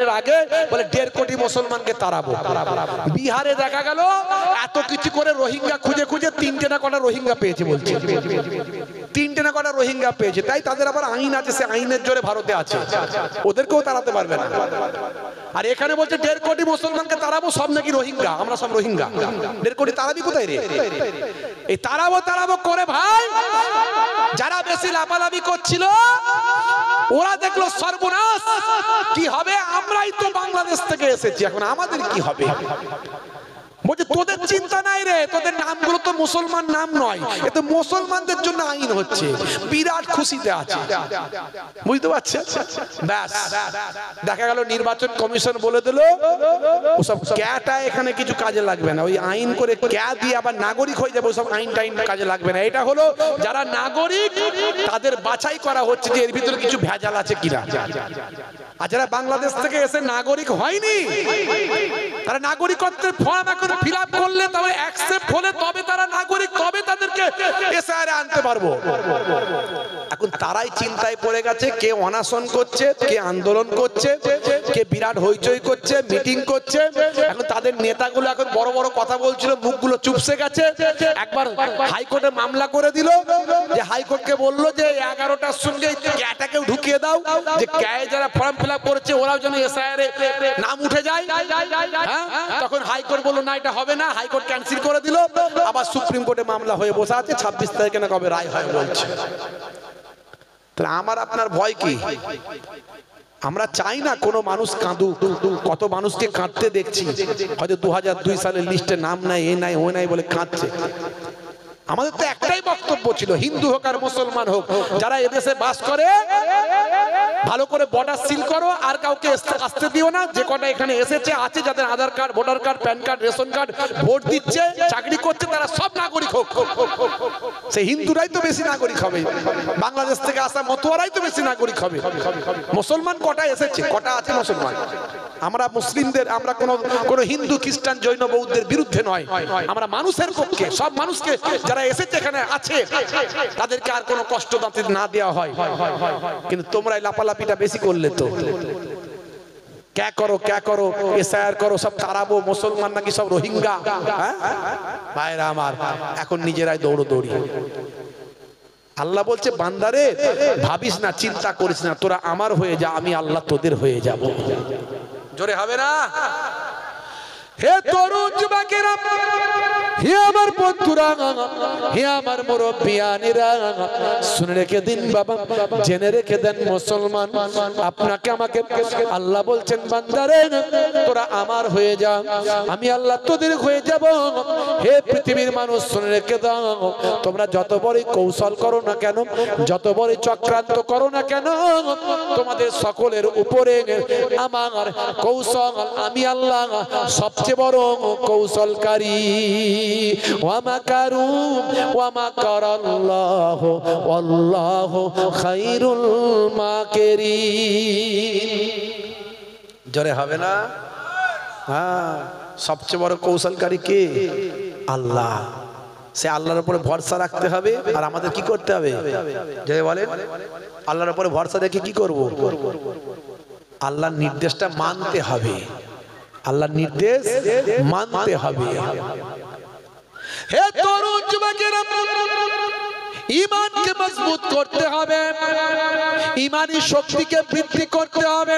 এর আগে বলে 1.5 কোটি মুসলমানকে তাড়াবো। বিহারে দেখা গেল এত কিছু করে রোহিঙ্গা খুঁজে খুঁজে 3টে না কটা রোহিঙ্গা পেয়েছে, বলছে 3টে না কটা রোহিঙ্গা পেয়েছে। তাই তাদের আবার আইন আছে, সে আইনের জোরে ভারতে আছে, ওদেরকেও তাড়াতে পারবে না। আর এখানে বলছে 1.5 কোটি মুসলমানকে তাড়াবো, সব নাকি রোহিঙ্গা, আমরা সব রোহিঙ্গা। 1.5 কোটি তাড়াবি কোথায় রে? এই তাড়াবো করে ভাই যারা বেশি লাফালাফি করছিল ওরা দেখলো সর্বনাশ কি হবে, আমরাই তো বাংলাদেশ থেকে এসেছি, এখন আমাদের কি হবে? বলছে তোদের চিন্তা নাই রে, তোদের নামগুলো তো মুসলমান নাম নয়, এতে মুসলমানদের জন্য আইন হচ্ছে। বিরাট খুশিতে আছে, বুঝতে পারছেন? ব্যাস দেখা গেল নির্বাচন কমিশন বলে দিল ওসব ক্যাটা এখানে কিছু কাজে লাগবে না, ওই আইন করে ক্যা দিয়ে আবার নাগরিক হয়ে যাবে, ওসব আইন টাইন কাজে লাগবে না। এটা হলো যারা নাগরিক তাদের বাছাই করা হচ্ছে যে এর ভিতরে কিছু ভেজাল আছে কিনা। আর যারা বাংলাদেশ থেকে এসে নাগরিক হয়নি তারা নাগরিকত্বের ফর্ম এখন ফিল আপ করলে তবে অ্যাকসেপ্ট হলে তবে তারা নাগরিক, তবে তাদেরকে এসআইআর আনতে পারবো। এখন তারাই চিন্তায় পড়ে গেছে, কে অনশন করছে, কে আন্দোলন করছে, কে বিরাট হইচই করছে, মিটিং করছে। এখন তাদের নেতাগুলো এখন বড় বড় কথা বলছিল, মুখগুলো চুপসে গেছে। একবার হাইকোর্টে মামলা করে দিল, যে হাইকোর্টকে বললো যে 11টার সঙ্গে ক্যাটাকেও ঢুকিয়ে দাও, যে ক্যায়ে যারা ফর্ম ফিল আপ করেছে ওরাও যেন এসআইআর নাম উঠে যায়। তখন হাইকোর্ট বললো না এটা হবে না, হাইকোর্ট ক্যান্সেল করে দিল। আবার সুপ্রিম কোর্টে মামলা হয়ে বসে আছে, 26 তারিখে না কবে রায় হয় বলছে। তাহলে আমার আপনার ভয় কি? আমরা চাই না কোনো মানুষ কাঁদুক। কত মানুষকে কাঁদতে দেখছি, হয়তো 2002 সালের লিস্টে নাম নাই, এ নাই ও নাই বলে কাঁদছে। আমাদের তো একটাই বক্তব্য ছিল, হিন্দু হোক আর মুসলমান হোক, যারা এদেশে বাস করে ভালো করে বর্ডার সিল করো, আর কাউকে আসতে দিও না। যে কটা এখানে এসেছে আছে, যাদের Aadhaar card, voter card, PAN card, ration card, vote দিচ্ছে, চাকরি করছে, তারা সব নাগরিক হোক। সেই হিন্দুরাই তো বেশি নাগরিক হবে, বাংলাদেশ থেকে আসা মতুয়ারাই তো বেশি নাগরিক হবে। মুসলমান কটা এসেছে, কটা আছে মুসলমান। আমরা মুসলিমদের, আমরা কোনো হিন্দু, খ্রিস্টান, জৈন, বৌদ্ধের বিরুদ্ধে নয়, আমরা মানুষের পক্ষে। সব মানুষকে যারা এসেছে এখানে আছে তাদেরকে আর কোনো কষ্ট না দেওয়া হয়। কিন্তু তোমরা লাপালাপিটা বেশি করলে তো, ক্যা করো এসআইআর করো, সব তাড়াবো, মুসলমান নাকি সব রোহিঙ্গা। ভাইরা আমার, এখন নিজেরাই দৌড়ি। আল্লাহ বলছে বান্দারে ভাবিস না, চিন্তা করিস না, তোরা আমার হয়ে যা, আমি আল্লাহ তোদের হয়ে যাব। জোরে হবে না? হে তরুণ যুবকেরা, হে আমার বন্ধুরা, হে আমার মুরব্বিয়ানেরা, শুনে রেখে দিন বাবা, জেনে রেখে দেন মুসলমান, আপনাকে আমাকে আল্লাহ বলছেন বান্দারে তোরা আমার হয়ে যা, আমি আল্লাহ তোদের হয়ে যাব। হে পৃথিবীর মানুষ শুনে রেখে দাও, তোমরা যত বড়ই কৌশল করো না কেন, যত বড়ই চক্রান্ত করো না কেন, তোমাদের সকলের উপরে আমার কৌশল, আমি আল্লাহ সবচেয়ে বড় কৌশলকারী। ওয়ামাকারু ওয়ামাকারাল্লাহু ওয়াল্লাহু খায়রুল মাকিরিন। জোরে হবে না? হ্যাঁ, সবচেয়ে বড় কৌশলকারী কে? আল্লাহ। সে আল্লাহর উপরে ভরসা রাখতে হবে। আর আমাদের কি করতে হবে? যে বলেন আল্লাহর উপরে ভরসা রেখে কি করব? আল্লাহর নির্দেশটা মানতে হবে, আল্লাহর নির্দেশ মানতে হবে। হে তরুণ যুবকেরা, ঈমানকে মজবুত করতে হবে, ঈমানি শক্তিকে বৃদ্ধি করতে হবে।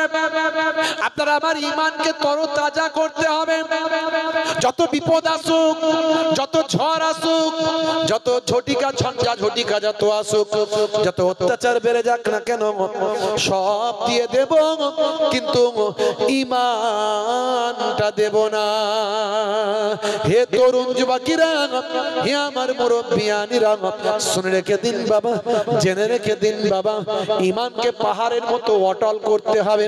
আপনারা আমার ঈমানকে তরতাজা করতে হবে। যত বিপদ আসুক, যত ঝড় আসুক, যত ঝটিকা ঝঞ্ঝা ঝটিকা যত আসুক, যত অত্যাচার বেড়ে যাক না কেন, সব দিয়ে দেব, কিন্তু ঈমানটা দেব না। হে তরুণ যুবকেরা, হে আমার মুরব্বিয়ানেরা, শুনে রেখে দিন বাবা, জেনে রেখে দিন বাবা, ঈমানকে পাহাড়ের মতো অটল করতে হবে,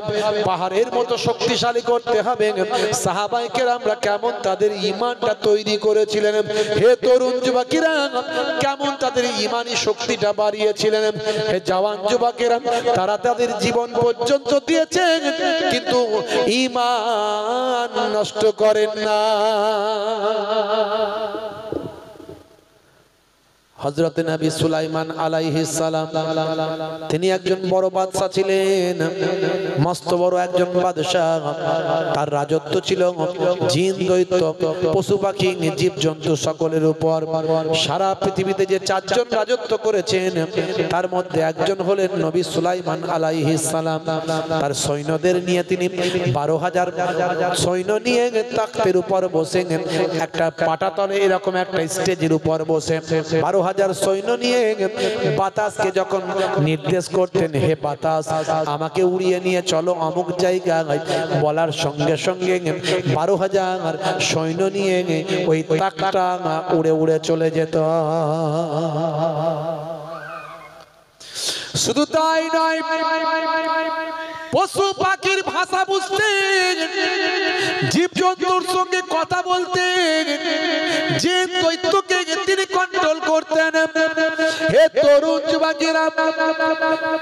পাহাড়ের মতো শক্তিশালী করতে হবে। সাহাবায়ে কেরামরা কেমন তাদের ঈমানটা তৈরি করেছিলেন, হে তরুণ যুবকেরা কেমন তাদের ঈমানি শক্তিটা বাড়িয়েছিলেন। হে জওয়ান যুবকেরা, তারা তাদের জীবন পর্যন্ত দিয়েছেন, কিন্তু ঈমান নষ্ট করেন না। হযরত নবী সুলাইমান আলাইহিস সালাম তিনি একজন বড় বাদশা ছিলেন, মস্ত বড় একজন বাদশা। তার রাজত্ব ছিল জিন, দৈত্য, পশু পাখি, জীবজন্তু সকলের উপর। সারা পৃথিবীতে যে চারজন রাজত্ব করেছেন তার মধ্যে একজন হলেন নবী সুলাইমান আলাইহিস সালাম। তার সৈন্যদের নিয়ে তিনি 12,000 সৈন্য নিয়ে তাখতের উপর বসে একটা পাটাতলে এরকম একটা স্টেজের উপর বসে 12,000 সৈন্য নিয়ে বাতাসকে যখন নির্দেশ করতেন, হে বাতাস আমাকে উড়িয়ে নিয়ে চলো অমুক জায়গায়, বলার সঙ্গে সঙ্গে 12,000 সৈন্য নিয়ে ওই তাকটা উড়ে উড়ে চলে যেত। শুধু তাই নয়, পশু পাখির ভাষা বুঝতেন, জীবজন্তুর সঙ্গে কথা বলতেন, যে দৈত্যকে তিনি কন্ট্রোল করতেন। হে তরুণ যুবকেরা,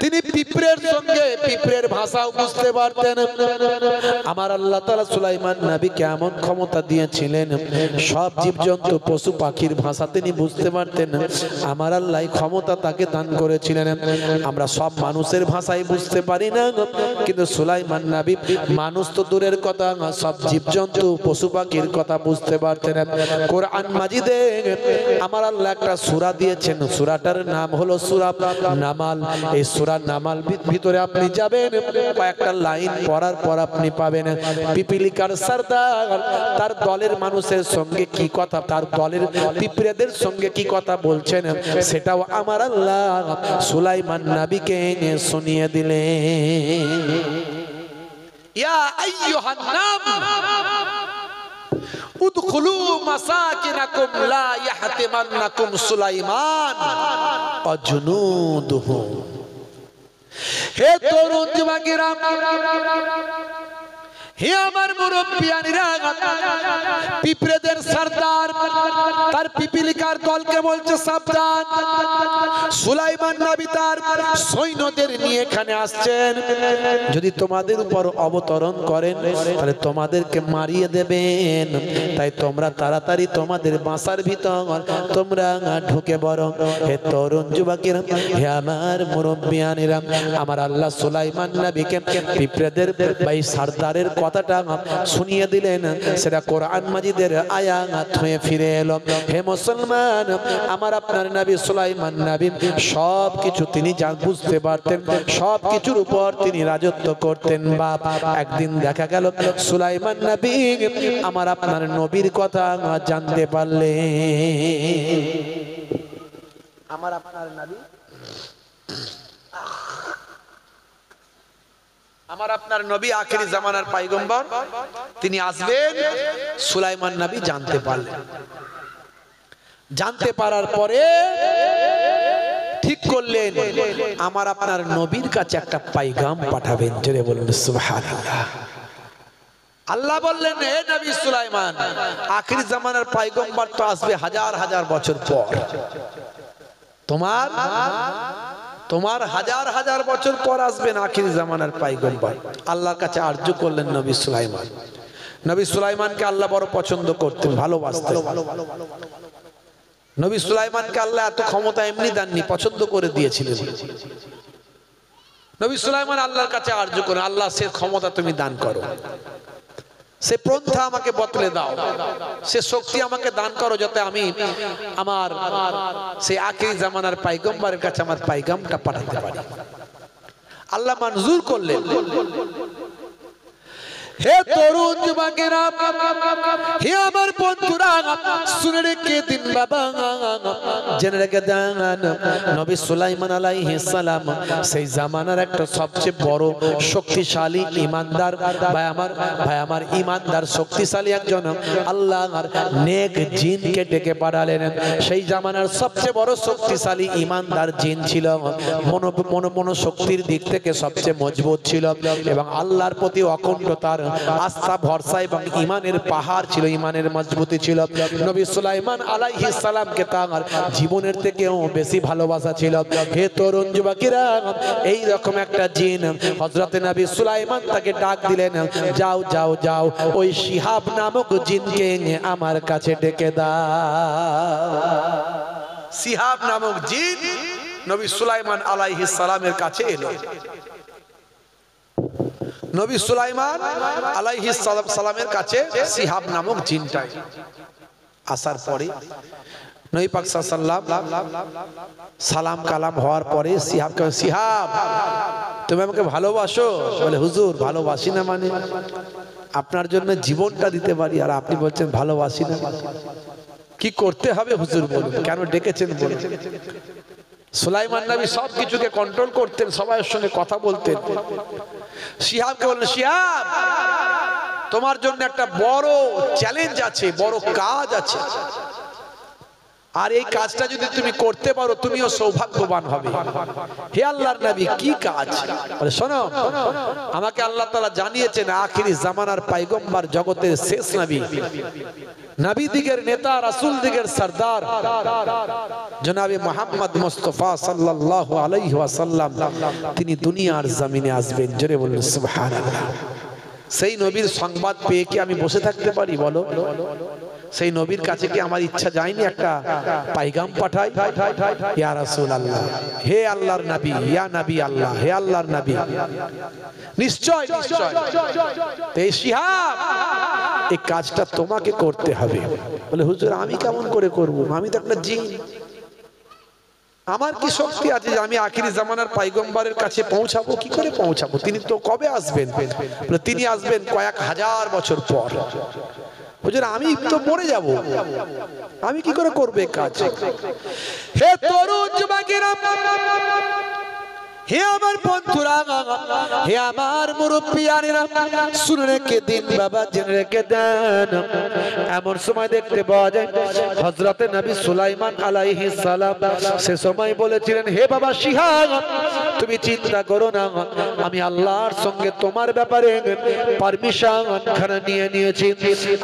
তিনি পিঁপড়ের সঙ্গে পিঁপড়ের ভাষাও বুঝতে পারতেন। আমার আল্লাহ তাআলা সুলাইমান নবীকে এমন ক্ষমতা দিয়েছিলেন, সব জীবজন্তু পশু পাখির ভাষা তিনি বুঝতে পারতেন। আমার আল্লাহ ক্ষমতা তাকে দান করেছিলেন। আমরা সব মানুষের ভাষাই বুঝতে পারি না, কিন্তু সুলাইমান নবী মানুষ তো দূরের কথা, সব জীবজন্তু পশু পাখির কথা বুঝতে পারতেন। কোরআন মাজিদে আমার আল্লাহ একটা সূরা দিয়েছেন, সূরাটার নাম হলো সূরা নামাল। এই সূরা নামাল ভিতরে আপনি যাবেন, কয়েকটা লাইন পড়ার পর আপনি পাবেন পিপিলিকার সরদার তার দলের মানুষের সঙ্গে কি কথা, তার দলের পিঁপড়েদের সঙ্গে কি কথা বলছেন, সেটাও আমার আল্লাহ সুলাইমান নবীকে শুনিয়ে দিলেন। ইয়া আইয়ুহান নাম উদখুলু মাসাকিনাকুম লা ইয়াহতিমান্নাকুম সুলাইমান ওয়া জুনুদুহু। হে তরুণ যুবকেরা, হে আমার মুরব্বিয়ানিরা, পিঁপড়েদের সরদার তার পিপিলিকার দলকে বলছে সাবধান, সুলাইমান নবী তার সৈন্যদের নিয়ে এখানে আসছেন। যদি তোমাদের উপর অবতরণ করেন তাহলে তোমাদেরকে মারিয়ে দেবেন। তাই তোমরা তাড়াতাড়ি তোমাদের বাসার ভিতর তোমরা ঢুকে বরং। হে তরুণ যুবকেরা, হে আমার মুরব্বিয়ানিরা, আমার আল্লাহ সুলাইমান নবীকে পিঁপড়েদের ভাই সরদারের কথাটা শুনিয়ে দিলেন। সেটা কোরআন মাজিদের আয়াত হয়ে ফিরে এলো। হে মুসলমান, আমার আপনার নবী সুলাইমান নবী সব কিছু তিনি বুঝতে পারতেন, সব কিছুর উপর তিনি রাজত্ব করতেন। বাপ একদিন দেখা গেল সুলাইমান নবী আমার আপনার নবীর কথা জানতে পারলেন। আমার আপনার নবী, আমার আপনার নবী আখেরি জামানার পয়গম্বর, তিনি আসবেন, সুলাইমান নবী জানতে পারলেন। জানতে পারার পরে ঠিক করলেন আমার আপনার নবীর কাছে একটা পাইগাম পাঠাবেন। জোরে বলুন সুবহানাল্লাহ। আল্লাহ বললেন, হে নবী সুলাইমান, আখেরি জামানার পয়গম্বর তো আসবে হাজার হাজার বছর পর। তোমার হাজার হাজার বছর পর আসবেন আখির জামানার পয়গম্বর। আল্লাহর কাছে আরজু করলেন নবী সুলাইমান। নবী সুলাইমানকে আল্লাহ বড় পছন্দ করতেন, ভালোবাসতেন। নবী সুলাইমানকে আল্লাহ এত ক্ষমতা এমনি দেননি, পছন্দ করে দিয়েছিলেন। নবী সুলাইমান আল্লাহর কাছে আরজু করেন, আল্লাহ সে ক্ষমতা তুমি দান করো, সে পন্থা আমাকে বদলে দাও, সে শক্তি আমাকে দান করো, যাতে আমি আমার সেই আখিরি জামানার পয়গম্বরের কাছে আমার পয়গামটা পাঠাতে পারি। আল্লাহ মঞ্জুর করলেন। হে তরুণ যুবকেরা, হে আমার বন্ধুরা, শুনে রেখে দিন বাবা, জেনে রেখে দেন, নবী সুলাইমান আলাইহিস সালাম সেই জামানার একটা সবচেয়ে বড় শক্তিশালী ইমানদার ভাই আমার ইমানদার শক্তিশালী একজন আল্লাহর নেক জিনকে ডেকে পাঠালেন। সেই জামানার সবচেয়ে বড় শক্তিশালী ইমানদার জিন ছিল, মনোশক্তির দিক থেকে সবচেয়ে মজবুত ছিল এবং আল্লাহর প্রতি অখণ্ড তার আস্থা ভরসা এবং ঈমানের পাহাড় ছিল, ঈমানের মজবুতি ছিল। নবী সুলাইমান আলাইহিস সালামকে তার জীবনের থেকেও বেশি ভালোবাসা ছিল। হে তরুণ যুবকেরা, এই রকম একটা জিন হযরত নবী সুলাইমান তাকে ডাক দিলেন, যাও যাও যাও, ওই শিহাব নামক জিনকে আমার কাছে ডেকে দাও। সিহাব নামক জিন নবী সুলাইমান আলাইহিস সালামের কাছে এলো। নবী সুলাইমান আলাইহিস সালামের কাছে সিহাব নামক জিনটাই আসার পরে নবী পাক সাল্লাল্লাহু সালাম কালাম হওয়ার পরে সিহাবকে, সিহাব তুমি আমাকে ভালোবাসো? বলে হুজুর ভালোবাসি না মানে আপনার জন্য জীবনটা দিতে পারি, আর আপনি বলছেন ভালোবাসি না। কি করতে হবে হুজুর বলুন, কেন ডেকেছেন বলুন। সুলাইমান নবী সব কিছুকে কন্ট্রোল করতেন, সবার সঙ্গে কথা বলতেন। সিহাবকে বললেন, সিহাব তোমার জন্য একটা বড় চ্যালেঞ্জ আছে, বড় কাজ আছে, আর এই কাজটা যদি তুমি করতে পারো তুমিও সৌভাগ্যবান হবে। হে আল্লাহর নবী কি কাজ? বলে শোনো, আমাকে আল্লাহ তাআলা জানিয়েছেন আখিরি জামানার পয়গম্বর, জগতের শেষ নবী, নবী দিগের নেতা, রাসূল দিগের সরদার জনাবে মুহাম্মদ মুস্তাফা সাল্লাল্লাহু আলাইহি ওয়াসাল্লাম তিনি দুনিয়ার জমিনে আসবেন। জোরে বলুন সুবহানাল্লাহ। সেই নবীর সংবাদ পেয়ে কি আমি বসে থাকতে পারি বলো? সেই নবীর কাছে কি আমার ইচ্ছা যায়নি একটা পাইগাম পাঠাই? ইয়া রাসূলুল্লাহ, হে আল্লাহর নবী, ইয়া নবী আল্লাহ, হে আল্লাহর নবী। নিশ্চয় নিশ্চয় এই সিহাব এই কাজটা তোমাকে করতে হবে। বলে হুজুর আমি কেমন করে করব? আমি তো একটা জিন, আমার কি শক্তি আছে যে আমি আখিরি জামানার পয়গম্বরের কাছে পৌঁছাবো? কি করে পৌঁছাবো? তিনি তো কবে আসবেন? তিনি আসবেন কয়েক হাজার বছর পর। হুজুর আমি তো মরে যাব, আমি কি করে করবে কাজ? হে তরুণ যুবকেরা, হে আমার বন্ধুরা, হে আমার মুরব্বিয়ানেরা, শুনে রেখে দিন বাবা, জেনে রেখে দেন। এমন সময় দেখতে পাওয়া যায় হযরতে নবী সুলাইমান আলাইহিস সালাম সে সময় বলেছিলেন, হে বাবা সিহাব তুমি চিন্তা করো না, আমি আল্লাহর সঙ্গে তোমার ব্যাপারে পারমিশন খানা নিয়ে নিয়েছি।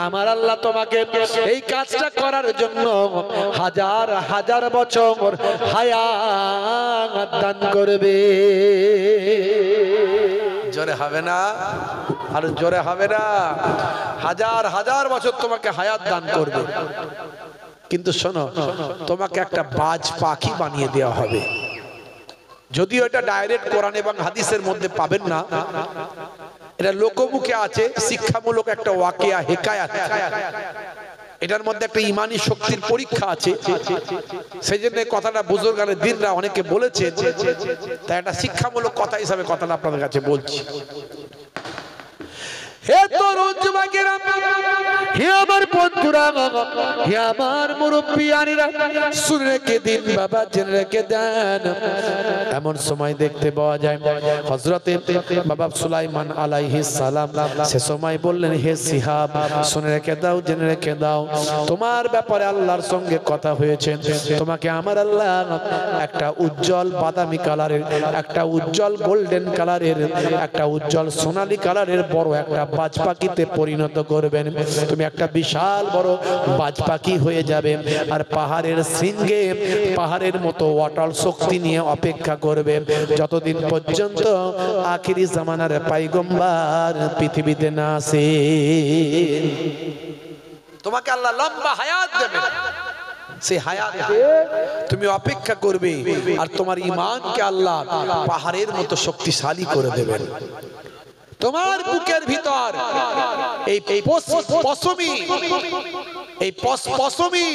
আমার আল্লাহ তোমাকে এই কাজটা করার জন্য হাজার হাজার বছর হায়াত দান করবে। জোরে হবে না? আর জোরে হবে না? হাজার হাজার বছর তোমাকে হায়াত দান করবে। কিন্তু শোনো, তোমাকে একটা বাজ পাখি বানিয়ে দেওয়া হবে। যদিও এটা ডাইরেক্ট কোরআন এবং হাদিসের মধ্যে পাবেন না, এটা লোকমুখে আছে, শিক্ষামূলক একটা ওয়াকিয়া হিকায়াত। এটার মধ্যে একটা ইমানি শক্তির পরীক্ষা আছে, সেই জন্য কথাটা বুজুর্গানে দিনরা অনেকে বলেছে, তাই একটা শিক্ষামূলক কথা হিসাবে কথাটা আপনাদের কাছে বলছি। হে তরুণ যুবকেরা, হে আমার বন্ধুরা, হে আমার মুরব্বিয়ানেরা, শুনে রেখে দিন বাবা, জেনে রেখে দেন। এমন সময় দেখতে পাওয়া যায় হযরতে বাবা সুলাইমান আলাইহিস সালাম সে সময় বললেন, হে সিহাব শুনে রেখে দাও, জেনে রেখে দাও, তোমার ব্যাপারে আল্লাহর সঙ্গে কথা হয়েছে। তোমাকে আমার আল্লাহ একটা উজ্জ্বল বাদামি কালারের, একটা উজ্জ্বল গোল্ডেন কালারের, একটা উজ্জ্বল সোনালী কালারের বড় একটা বাজ পাখিতে পরিণত করবেন। তুমি একটা বিশাল বড় বাজ পাখি হয়ে যাবে, আর পাহাড়ের শৃঙ্গে পাহাড়ের মতো অটল শক্তি নিয়ে অপেক্ষা করবে যতদিন পর্যন্ত আখিরি জামানার পয়গম্বর পৃথিবীতে না আসে। তোমাকে আল্লাহ লম্বা হায়াত দেবে, সেই হায়াতে তুমি অপেক্ষা করবে, আর তোমার ঈমানকে আল্লাহ পাহাড়ের মতো শক্তিশালী করে দেবেন। তোমার বুকের ভিতর এই পশমি, এই পশমি,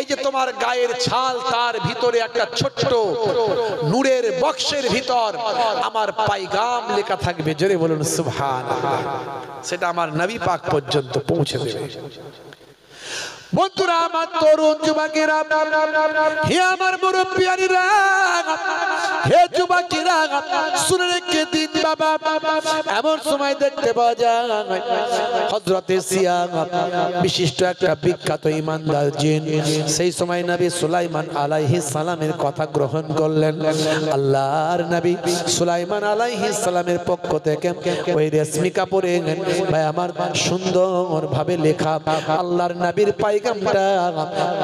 এই যে তোমার গায়ের ছাল, তার ভিতরে একটা ছোট্ট নূরের বক্সের ভিতর আমার পায়গাম লেখা থাকবে। জোরে বলুন সুবহানাল্লাহ। সেটা আমার নবী পাক পর্যন্ত পৌঁছে দেবে। বন্ধুরা আমার, তরুণ যুবকেরা, হে আমার মুরব্বিয়ানেরা, হে যুবকেরা, শুনে রেখে দিন বাবা। এমন সময় দেখতে পাওয়া যায় হযরতে সিহাব বিশিষ্ট একটা বিখ্যাত ইমানদার জিন, সেই সময় নবী সুলাইমান আলাইহিস সালামের কথা গ্রহণ করলেন। আল্লাহর নবী সুলাইমান আলাইহিস সালামের পক্ষ থেকে ওই রেশমি কাপড়ে ভাই আমার সুন্দর ভাবে লেখা আল্লাহর নবীর পাই পাইগামটা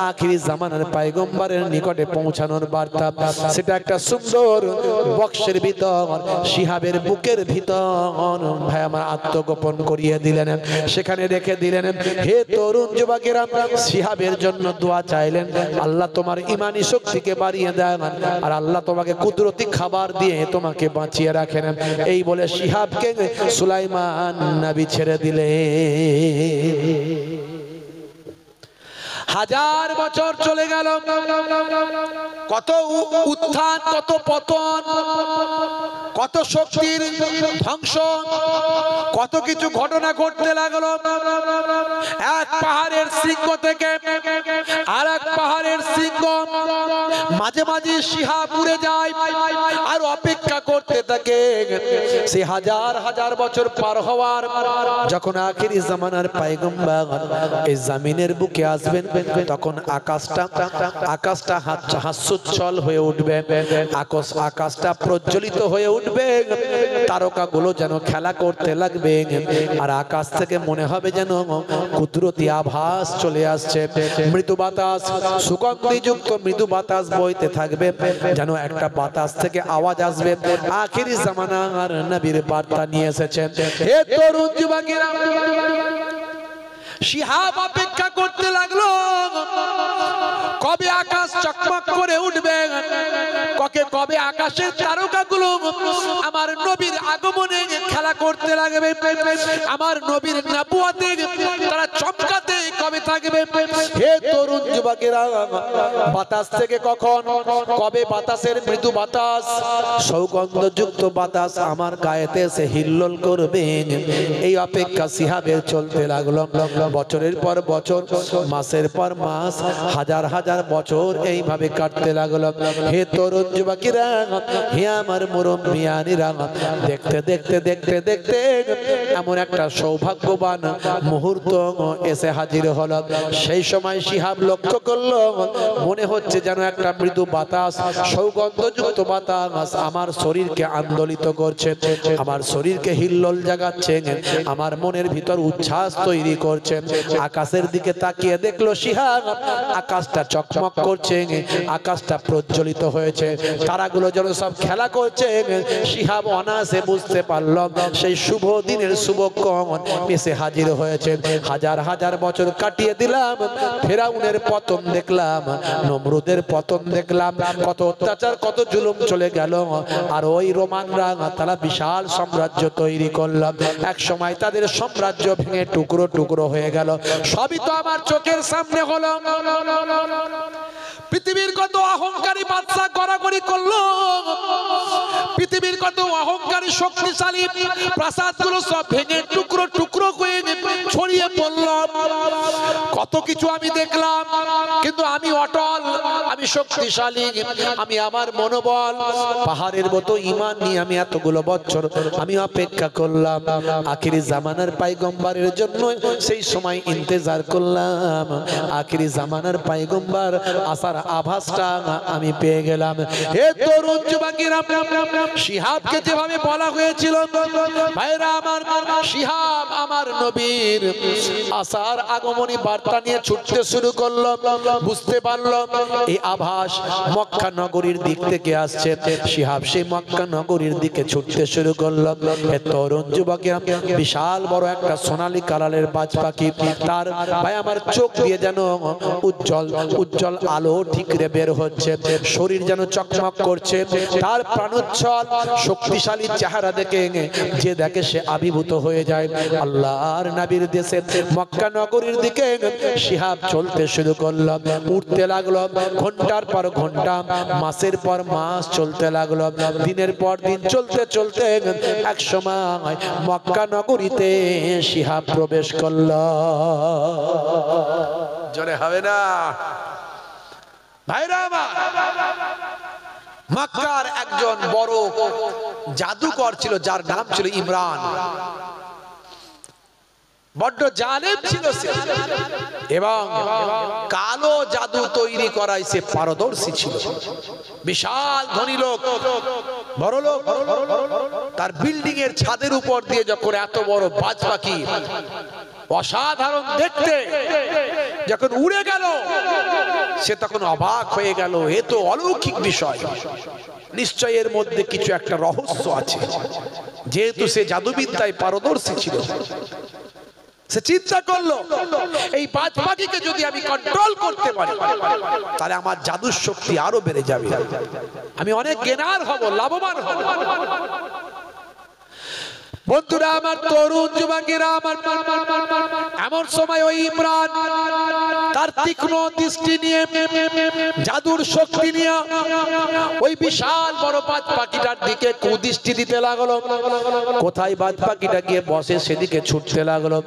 আখিরি জামানার পয়গম্বরের নিকটে পৌঁছানোর বার্তা, সেটা একটা সুন্দর বক্সের ভিতর শিহাবের বুকের ভিতর ভাই আমার আত্মগোপন করিয়ে দিলেন, সেখানে রেখে দিলেন। হে তরুণ যুবকেরা, শিহাবের জন্য দোয়া চাইলেন, আল্লাহ তোমার ইমানি শক্তিকে বাড়িয়ে দেন আর আল্লাহ তোমাকে কুদরতি খাবার দিয়ে তোমাকে বাঁচিয়ে রাখেন। এই বলে শিহাবকে সুলাইমান নবী ছেড়ে দিলে। হাজার বছর চলে গেল, কত উত্থান, কত পতন, কত শক্তির ধ্বংস, কত কিছু ঘটনা ঘটতে লাগলো। এক পাহাড়ের শৃঙ্গ থেকে আর এক পাহাড়ের শৃঙ্গ, মাঝে মাঝে শিহাব উড়ে যায় আর অপেক্ষা করতে থাকে সে হাজার হাজার বছর পার হওয়ার। যখন আখিরি জামানার পয়গম্বর এই জমিনের বুকে আসবেন, তখন আকাশটা হাস্যোজ্জ্বল হয়ে উঠবে, আকাশটা প্রজ্বলিত হয়ে উঠবে, তারকাগুলো যেন খেলা করতে লাগবে আর আকাশ থেকে মনে হবে যেন কুদরতি আভাস চলে আসছে। মৃদু বাতাস, সুগন্ধিযুক্ত মৃদু বাতাস বইতে থাকবে, যেন একটা বাতাস থেকে আওয়াজ আসবে আখিরি জামানার নবীর বার্তা নিয়ে এসেছেন। হে তরুণ যুবকেরা, শিহাব অপেক্ষা করতে লাগলো কবে আকাশ চকমক করে উঠবে, কবে আকাশের তারকাগুলো আমার নবীর আগমনে খেলা করতে লাগবে, আমার নবীর নবুয়তে তারা চমকাতে কবে থাকবে। হে তরুণ যুবকেরা, বাতাস থেকে কবে বাতাসের মৃদু বাতাস, সৌগন্ধযুক্ত বাতাস আমার গায়েতে এসে হিল্লোল করবে, এই অপেক্ষা শিহাবের চলতে লাগলো। বছরের পর বছর, মাসের পর মাস, হাজার হাজার বছর এইভাবে কাটতে লাগলো। হে তরুণ যুবকেরা, হে আমার মুরব্বিয়ানিরা, দেখতে দেখতে দেখতে দেখতে এমন একটা সৌভাগ্যবান মুহূর্ত এসে হাজির হলো। সেই সময় শিহাব লক্ষ্য করলো, মনে হচ্ছে যেন একটা মৃদু বাতাস, সৌগন্ধযুক্ত বাতাস আমার শরীরকে আন্দোলিত করছে, আমার শরীরকে হিল্লোল জাগাচ্ছে, আমার মনের ভিতর উচ্ছ্বাস তৈরি করছে। আকাশের দিকে তাকিয়ে দেখলো শিহাব, আকাশটা চকমক করছে, আকাশটা প্রজ্বলিত হয়েছে, তারাগুলো যেন সব খেলা করছে। শিহাব অনায়াসে বুঝতে পারল সেই শুভ দিনের শুভক্ষণ এসে হাজির হয়েছে। হাজার হাজার বছর কাটিয়ে দিলাম, ফেরাউনের পতন দেখলাম, নমরুদের পতন দেখলাম, কত অত্যাচার, কত জুলুম চলে গেল। আর ওই রোমানরা তারা বিশাল সাম্রাজ্য তৈরি করলাম, এক সময় তাদের সাম্রাজ্য ভেঙে টুকরো টুকরো হয়ে গেল। সবই তো আমার চোখের সামনে হলো। পৃথিবীর কত অহংকারী বাদশা গড়াগড়ি করলো, পৃথিবীর কত অহংকারী শক্তিশালী প্রাসাদগুলো সব ভেঙে টুকরো টুকরো হয়ে ছড়িয়ে পড়ল। কত কিছু আমি দেখলাম, কিন্তু আমি অটল, আমি শক্তিশালী, আমি আমার মনোবল পাহাড়ের মতো ঈমান নিয়ে আমি এতগুলো বছর আমি অপেক্ষা করলাম আখিরি জামানার পয়গম্বরের জন্য। সেই সময় ইন্তজার করলাম, আখিরি জামানার পয়গম্বর আসার আভাসটা আমি পেয়ে গেলাম। হে তরুণ যুবকেরা, শিহাবকে যেভাবে বলা হয়েছিল, ভাইরা আমার, শিহাব আমার নবীর আসার আগমনী বার্তা নিয়ে ছুটতে শুরু করলো। বুঝতে পারলো এই আভাস মক্কা নগরীর দিক থেকে আসছে। শিহাব সেই মক্কা নগরীর দিকে ছুটতে শুরু করলো। হে তরুণ যুবকেরা, বিশাল বড় একটা সোনালী কালারের বাজ পাখি, তার ভাই আমার চোখ দিয়ে যেন উজ্জ্বল উজ্জ্বল আলো ঠিকরে বের হচ্ছে, শরীর যেন চকচক করছে, তার প্রাণোচ্ছল শক্তিশালী চেহারা দেখে যে দেখে সে আবির্ভূত হয়ে যায়। আল্লাহর নবীর দেশে মক্কা নগরীর দিকে শিহাব চলতে শুরু করলো, উঠতে লাগলো। ঘন্টার পর ঘন্টা, মাসের পর মাস চলতে লাগলো, দিনের পর দিন চলতে চলতে এক সময় মক্কা নগরীতে শিহাব প্রবেশ করলো। জোরে হবে না ভাইরা আমার? মক্কার একজন বড় জাদুকর ছিল, যার নাম ছিল ইমরান। বড্ড জালেম ছিল সে, এবং কালো জাদু তৈরি করায় সে পারদর্শী ছিল। বিশাল ধনী লোক, বড় লোক। তার বিল্ডিং এর ছাদের উপর দিয়ে যখন এত বড় বাজ পাখি অসাধারণ দেখতে। যখন উড়ে গেল সে তখন অবাক হয়ে গেল, এ তো অলৌকিক বিষয়, নিশ্চয় এর মধ্যে কিছু একটা রহস্য আছে। যেহেতু সে জাদুবিদ্যায় পারদর্শী ছিল, সে চিন্তা করলো এই বাজ পাখিকে যদি আমি কন্ট্রোল করতে পারি তাহলে আমার জাদুর শক্তি আরো বেড়ে যাবে, আমি অনেক জ্ঞানার হব, লাভবান হব। বন্ধুরা আমার, তরুণ যুবকেরা আমার, এমন সময় ওই ইমরান তার তীক্ষ্ণ দৃষ্টি নিয়ে, জাদুর শক্তি নিয়ে ওই বিশাল বড় বাজ পাখিটার দিকে কুদৃষ্টি দিতে লাগলো। কোথায় বাজ পাখিটা গিয়ে বসে সেদিকে ছুটতে লাগলো।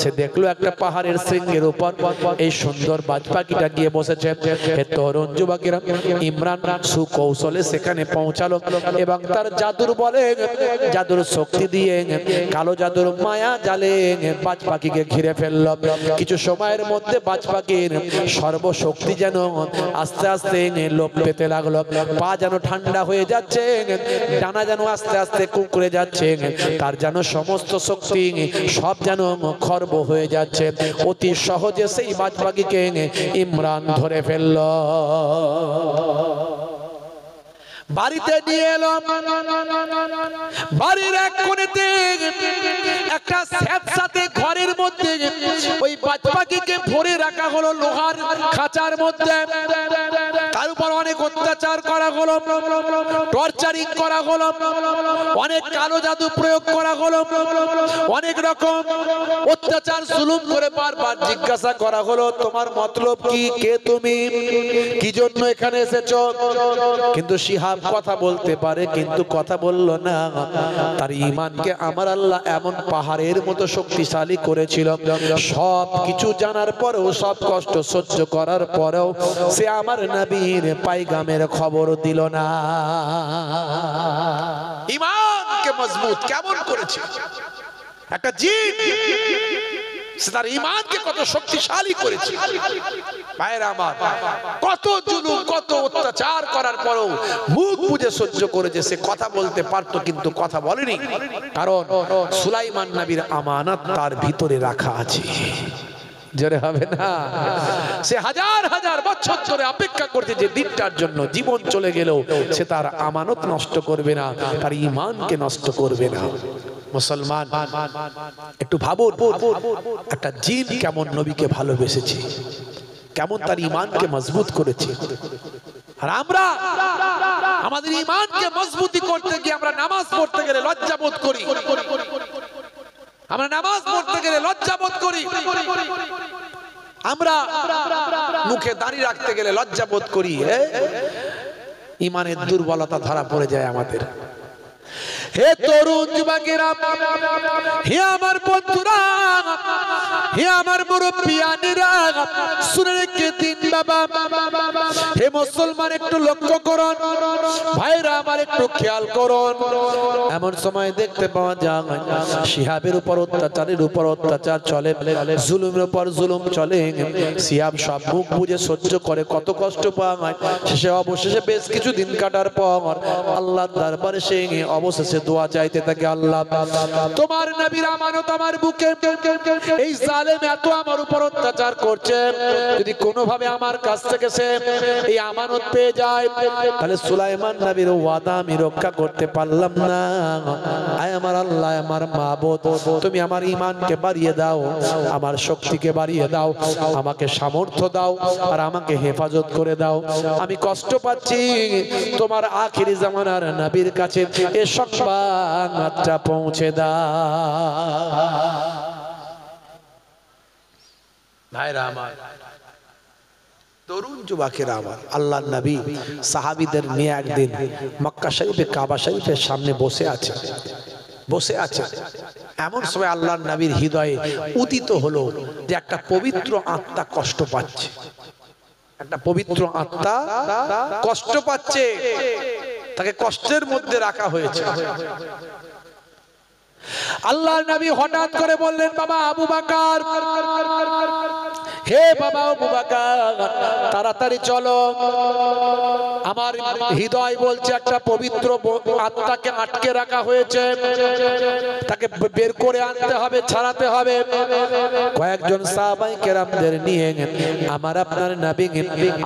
সে দেখলো একটা পাহাড়ের শৃঙ্গের উপর এই সুন্দর বাজ পাখিটা গিয়ে বসেছে। হে তরুণ যুবকেরা, ইমরান সুকৌশলে সেখানে পৌঁছালো এবং তার জাদুর বলে, জাদুর শক্তি দিয়ে, কালো জাদুর মায়া জালে বাজ পাখিকে ঘিরে ফেলল। কিছু সময়ের মধ্যে বাজ পাখির সর্বশক্তি যেন আস্তে আস্তে লোপ পেতে লাগলো। পা যেন ঠান্ডা হয়ে যাচ্ছে, ডানা যেন আস্তে আস্তে কুঁকড়ে যাচ্ছে, তার যেন সমস্ত শক্তি সব যেন খর্ব হয়ে যাচ্ছে। অতি সহজে সেই বাজ পাখিকে ইমরান ধরে ফেলল, বাড়িতে নিয়ে এলো। বাড়ির এক কোণেতে একটা স্যাঁতস্যাঁতে ঘরের মধ্যে ওই বাজ পাখিকে ভরে রাখা হলো লোহার খাঁচার মধ্যে। তার উপর অনেক অত্যাচার করা হলো, টর্চারিং করা হলো, অনেক কালো জাদু প্রয়োগ করা হলো, অনেক রকম অত্যাচার জুলুম করে বারবার জিজ্ঞাসা করা হলো, তোমার মতলব কি, কে তুমি, কি জন্য এখানে এসেছো? কিন্তু শিহাব কথা বলতে পারে কিন্তু কথা বলল না। তার ঈমানকে আমার আল্লাহ এমন পাহাড়ের মতো শক্তিশালী করেছিল, সব কিছু জানার পরেও, সব কষ্ট সহ্য করার পরেও সে আমার নবীর পায়গামের খবর দিল না। ঈমানকে মজবুত কেমন করেছে একটা জিন, সে তার ঈমানকে কত শক্তিশালী করেছে। ভাইরা আমার, কত জুলুম, কত অত্যাচার করার পরেও মুখ বুজে সহ্য করেছে। সে কথা বলতে পারতো কিন্তু কথা বলেনি, কারণ সুলাইমান নবীর আমানত তার ভিতরে রাখা আছে। জোরে হবে না? সে হাজার হাজার বছর ধরে অপেক্ষা করছে যে দিনটার জন্য, জীবন চলে গেলেও সে তার আমানত নষ্ট করবে না, তার ঈমানকে নষ্ট করবে না। মুসলমান, একটু ভাবুন, একটা জিন কেমন নবীকে ভালোবেসেছে, কেমন তার ঈমানকে মজবুত করেছে। আর আমরা আমাদের ঈমানকে মজবুতি করতে গিয়ে আমরা নামাজ পড়তে গেলে লজ্জা বোধ করি, আমরা নামাজ পড়তে গেলে লজ্জা বোধ করি, আমরা মুখে দাড়ি রাখতে গেলে লজ্জা বোধ করি। ঈমানের দুর্বলতা ধরা পড়ে যায় আমাদের। হে তরুণ যুবকেরা, হে আমার বন্ধুরা, হে আমার মুরব্বিয়ানেরা, শুনে রেখে দিন বাবা। হে মুসলমান, একটু লক্ষ্য করুন, ভাইরা আমার একটু খেয়াল করুন। এমন সময় দেখতে পাওয়া যায় শিহাবের উপর অত্যাচারের উপর অত্যাচার চলে, জুলুমের উপর জুলুম চলে। শিহাব সব মুখ বুঝে সহ্য করে, কত কষ্ট পায়। শেষে অবশেষে বেশ কিছু দিন কাটার পর আল্লাহর দরবারে সে অবশেষে দোয়া চাইতে থাকে, আল্লাহ তোমার নবীর আমানত আমার বুকে, এই জালেম এত আমার উপর অত্যাচার করছে, যদি কোনোভাবে আমার কাছ থেকে সে এই আমানত পেয়ে যায় তাহলে সুলাইমান নবীর ওয়াদা আমি রক্ষা করতে পারলাম না। আয় আমার আল্লাহ, আমার মাবুদ, তুমি আমার ঈমানকে বাড়িয়ে দাও, আমার শক্তিকে বাড়িয়ে দাও, আমাকে সামর্থ্য দাও আর আমাকে হেফাজত করে দাও। আমি কষ্ট পাচ্ছি, তোমার আখিরি জামানার নবীর কাছে এ সংবাদটা পৌঁছে দাও। ভাইরা আমার, তরুণ যুবকেরা আমার, আল্লাহর নবী সাহাবীদের নিয়ে একদিন মক্কা শরীফে, কাবা শরীফের সামনে বসে আছে। এমন সময় আল্লাহর নবীর হৃদয়ে উদিত হলো যে একটা পবিত্র আত্মা কষ্ট পাচ্ছে, একটা পবিত্র আত্মা কষ্ট পাচ্ছে, তাকে কষ্টের মধ্যে রাখা হয়েছে। আল্লাহর নবী হঠাৎ করে বললেন, বাবা আবু বকর, হে বাবা আবু বকর তাড়াতাড়ি চলো, আমার হৃদয় বলছে একটা পবিত্র আত্মাকে আটকে রাখা হয়েছে, তাকে বের করে আনতে হবে, ছাড়াতে হবে। কয়েকজন সাহাবায়ে কেরামদের নিয়ে আমার আপনার নবী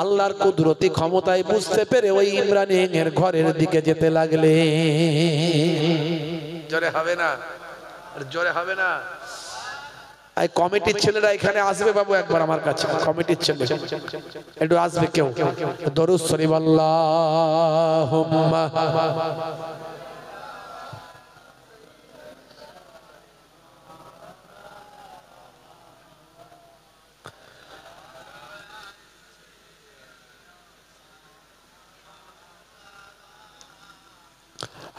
আল্লাহর কুদরতি ক্ষমতায় বুঝতে পেরে ওই ইমরানের ঘরের দিকে যেতে লাগলেন। জোরে হবে না, জোরে হবে না। এই কমিটির ছেলেরা এখানে আসবে বাবু, একবার আমার কাছে কমিটির ছেলে একটু আসবে, কেউ দরুদ শরীফ আল্লাহুম্মা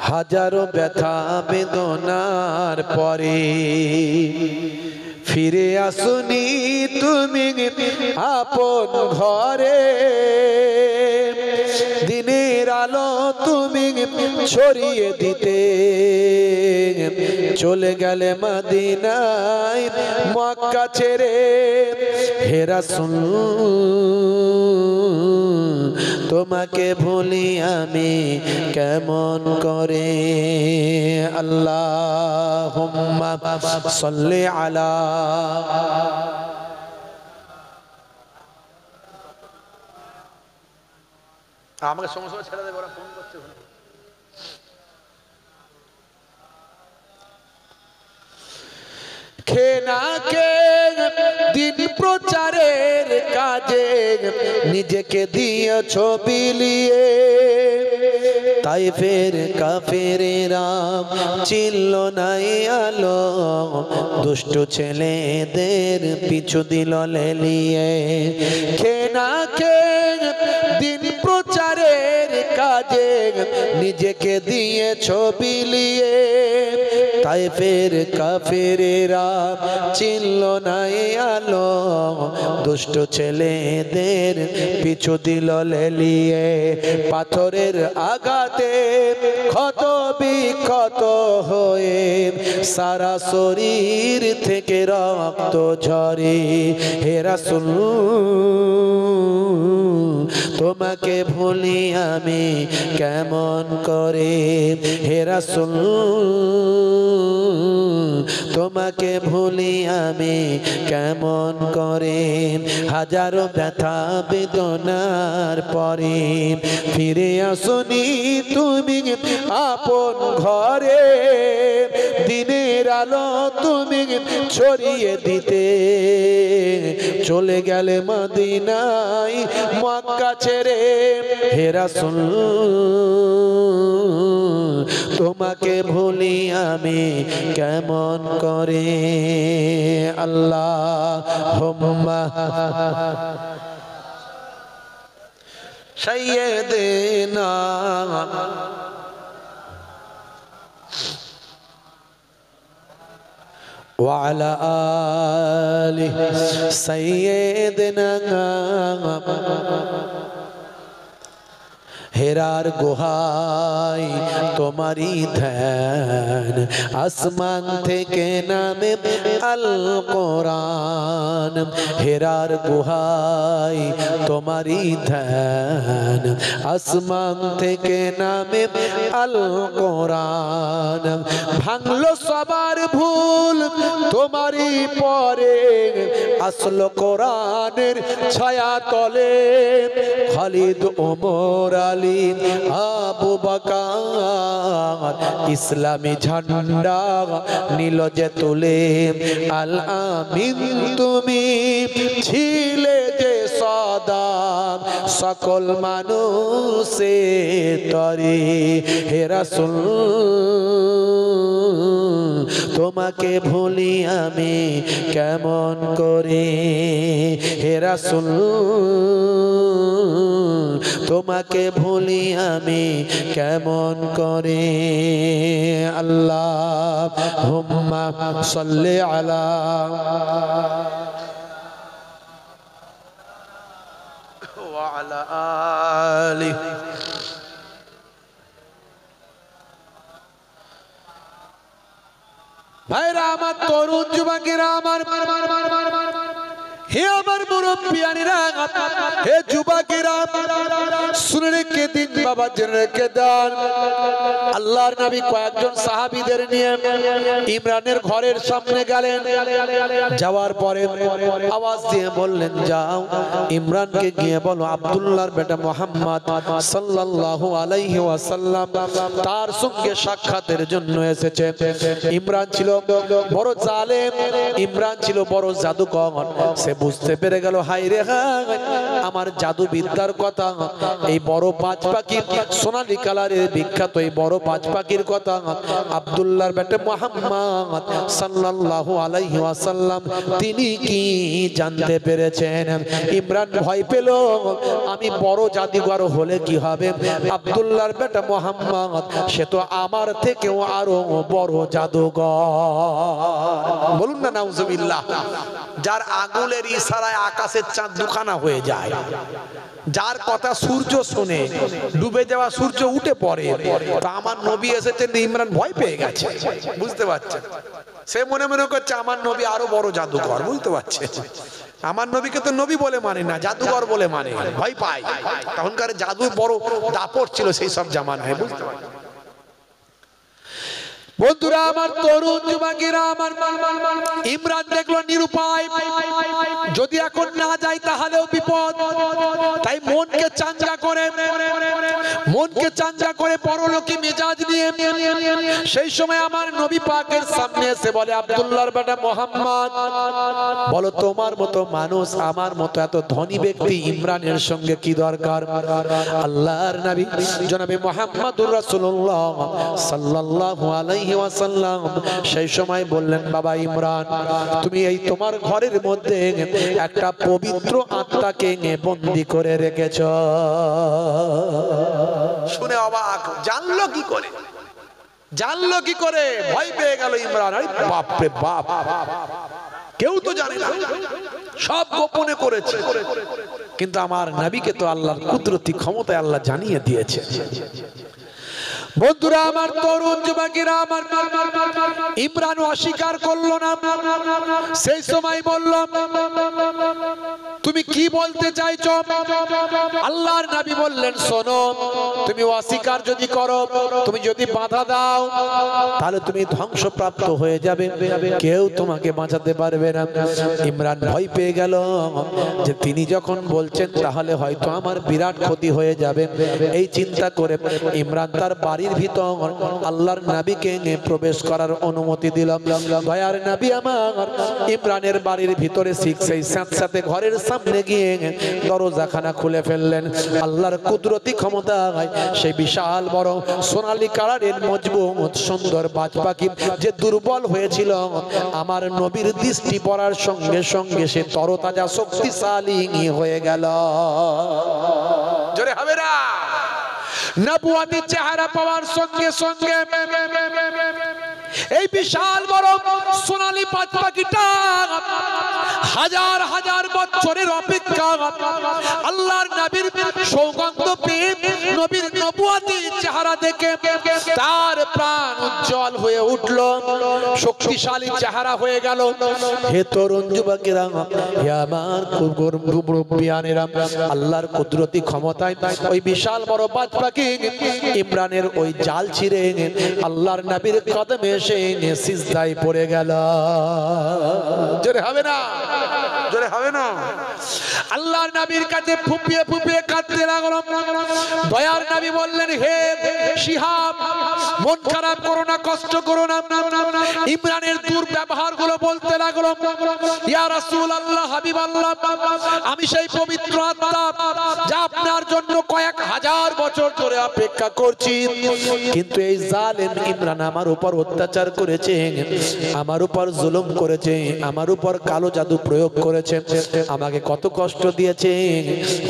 হাজারো ব্যথা বেদনার পরে ফিরে আসুনি তুমি আপন ঘরে, দিনের আলো তুমি ছড়িয়ে দিতে চলে গেলে মদিনায় মক্কা ছেড়ে। হে রাসূল তোমাকে ভুলি আমি কেমন করে। আল্লাহুম্মা সাল্লি আলা আমাকে সমস্যা ছেড়ে দেবে, ওরা ফোন করছে। খে না কে দিন প্রচারের কাজে নিজেকে দিয়েছ বিলিয়ে, তাই ফের কাফেরেরা চিনল নাই আলো, দুষ্ট ছেলেদের পিছু দিল লেলিয়ে। খে না কে দিন প্রচারের কাজে নিজেকে দিয়েছ বিলিয়ে, তাই ফের কাফেরেরা চিনল নাই আলো, দুষ্ট ছেলেদের পিছু দিল লেলিয়ে। পাথরের আঘাতে ক্ষত বিক্ষত হয়ে সারা শরীর থেকে রক্ত ঝরে। হে রাসূল তোমাকে ভুলি আমি কেমন করে। হে রাসূল তোমাকে ভুলি আমি কেমন করে। হাজারো ব্যথা বেদনার পরে ফিরে আসুনি তুমি আপন ঘরে, দিনের আলো তুমি ছড়িয়ে দিতে চলে গেলে মদিনায় মক্কা ছেড়ে। হে রাসূল তোমাকে ভুলি আমি কেমন করে। আল্লাহুম্মা সাইয়্যিদিনা ওয়া আলা আলিহি সাইয়্যিদিনা। হেরার গুহায় তোমারই ধ্যান, আসমান থেকে নামে আল কোরআন। হেরার গুহায় তোমারই ধ্যান, আসমান থেকে নামে আল কোরআন। ভাঙলো সবার ভুল তোমারই পরে, আসলো কোরআনের ছায়া তলে। খালিদ ওমর আলী আবু বকর ইসলামী ঝান্ডা নীল যে তুলে। আল আমিন তুমি ছিলে যে সদা সকল মানুষের তরে। হে রাসূল তোমাকে ভুলি আমি কেমন করে। হে রাসূল তোমাকে ভুলি আমি কেমন করে। আল্লাহুম্মা সাল্লি আলা ওয়া আলা আলিহি। ভাইরা আমার, তরুণ যুবকেরা আমার, হে আমার মুরব্বিয়ানেরা, হে যুবকেরা, শুনে রেখে দিন বাবা, জেনে রেখে দেন। আল্লাহর নবী কয়েকজন সাহাবীদের নিয়ে ইমরানের ঘরের সামনে গেলেন। যাওয়ার পরে আওয়াজ দিয়ে বললেন, যাও ইমরানকে গিয়ে বলো আব্দুল্লাহর বেটা মুহাম্মদ সাল্লাল্লাহু আলাইহি ওয়াসাল্লাম তার সঙ্গে সাক্ষাতের জন্য এসেছে। ইমরান ছিল বড় জালেম, ইমরান ছিল বড় জাদুকর। সে বুঝতে পেরে গেল, হাই রে হাই, আমার জাদুবিদ্যার কথা, এই বড় পাঁচ পাখি সোনালী কালারের বিখ্যাত এই বড় পাঁচ পাখির কথা আব্দুল্লাহর বেটা মুহাম্মদ সাল্লাল্লাহু আলাইহি ওয়াসাল্লাম তিনি কি জানতে পেরেছেন। ইমরান ভয় পেল, আমি বড় জাদুকর হলে কি হবে, আব্দুল্লাহর বেটা মুহাম্মদ সে তো আমার থেকেও আরো বড় জাদুকর। বলুন না নাউজুবিল্লাহ। যার আঙ্গুলের ইশারায় আকাশের চাঁদ দুখানা হয়ে যায়, যার কথা সূর্য শুনে ডুবে যাওয়া সূর্য উঠে পড়ে, তা আমার নবী এসেছেন, ইমরান ভয় পেয়ে গেছে। বুঝতে পারছেন? সে মনে মনে করছে আমার নবী আরো বড় জাদুকর। বুঝতে পারছেন? আমার নবীকে তো নবী বলে মানে না, জাদুকর বলে মানে, ভয় পায়। তখনকার জাদু বড় দাপট ছিল সেই সব জামানায়। বুঝতে পারছেন? বন্ধুরা আমার, তরুণ যুবকেরা আমার, ইমরান দেখলো নিরুপায়, যদি এখন না যায় তাহলেও বিপদ। তাই মনকে চাঙ্গা করে পরলোকী মেজাজ নিয়ে সেই সময় আমার নবী পাকের সামনে এসে বলে, আব্দুল্লাহর বেটা মুহাম্মদ, বলো তোমার মতো মানুষ, আমার মতো এত ধনী ব্যক্তি ইমরানের সঙ্গে কি দরকার? আল্লাহর নবী জনাবে মুহাম্মদুর রাসূলুল্লাহ সাল্লাল্লাহু আলাইহি ওয়াসাল্লাম সেই সময় বললেন, বাবা ইমরান, তুমি এই তোমার ঘরের মধ্যে একটা পবিত্র আত্মাকে বন্দী করে রেখেছ। শুনে অবাক, জানলো কি করে? জানলো কি করে? ভয় পেয়ে গেল ইমরান। আরে বাপ রে বাপ, কেউ তো জানে না, সব গোপনে করেছে, কিন্তু আমার নবীকে তো আল্লাহর কুদরতি ক্ষমতায় আল্লাহ জানিয়ে দিয়েছে। বন্ধুরা আমার, তরুণ যুবকেরা আমার, ইমরান অস্বীকার করলো না। সেই সময় বলল, তুমি কি বলতে চাইছো? আল্লাহর নবী বললেন, শোনো, তুমি অস্বীকার যদি করো, তুমি যদি বাধা দাও, তাহলে তুমি ধ্বংসপ্রাপ্ত হয়ে যাবে, কেউ তোমাকে বাঁচাতে পারবে না। ইমরান ভয় পেয়ে গেল যে তিনি যখন বলছেন তাহলে হয়তো আমার বিরাট ক্ষতি হয়ে যাবে। এই চিন্তা করে ইমরান তার বাড়ির ভিতর আল্লাহর নবীকে প্রবেশ করার অনুমতি দিলাম। দয়ার নবী আমার ইমরানের বাড়ির ভিতরে সেই সাথে ঘরের সামনে গিয়ে দরজাখানা খুলে ফেললেন। আল্লাহর কুদরতি ক্ষমতায় সেই বিশাল বড় সোনালী কালারের মজবুত সুন্দর বাজ পাখি যে দুর্বল হয়েছিল, আমার নবীর দৃষ্টি পড়ার সঙ্গে সঙ্গে সে তরতাজা শক্তিশালী হয়ে গেল। জোরে হবে না? নবুয়াতি চেহারা পাওয়ার সঙ্গে সঙ্গে এই বিশাল বড় সোনালী পাঁচ পাখিটা হাজার হাজার বছরের অপেক্ষা আল্লাহর নবীর সৌগন্ধ পেয়ে নবীর নবুয়াতি চেহারা দেখে তার প্রাণ উজ্জ্বল হয়ে উঠল, শক্তিশালী চেহারা হয়ে গেল। হে তরুণ যুবকেরা, হে আমার মুরব্বিয়ানেরা, আল্লাহর কুদরতি ক্ষমতায় ওই বিশাল বড় পাঁচ পাখি ইমরানের ওই জাল ছিঁড়ে আল্লাহর নবীর কদমে এসে সিজদায় পড়ে গেল। জোরে হবে না? জোরে হবে না? আল্লাহর নবীর কাছে ফুপিয়ে ফুপিয়ে কাঁদতে লাগলো। দয়ার নবী বললেন, হে শিহাব, মন খারাপ করো না, কষ্ট করো না। ইমরানের দুর্ব্যবহার গুলো বলতে লাগলো, ইয়া রাসূলুল্লাহ, হাবিবাল্লাহ, আমি সেই পবিত্র আত্মা যা আপনার জন্য কয়েক হাজার বছর ধরে অপেক্ষা করছি, কিন্তু এই জালেম ইমরান আমার উপর অত্যাচার করেছে, আমার উপর জুলুম করেছে, আমার উপর কালো জাদু প্রয়োগ করেছে, আমাকে কত কষ্ট দিয়েছে।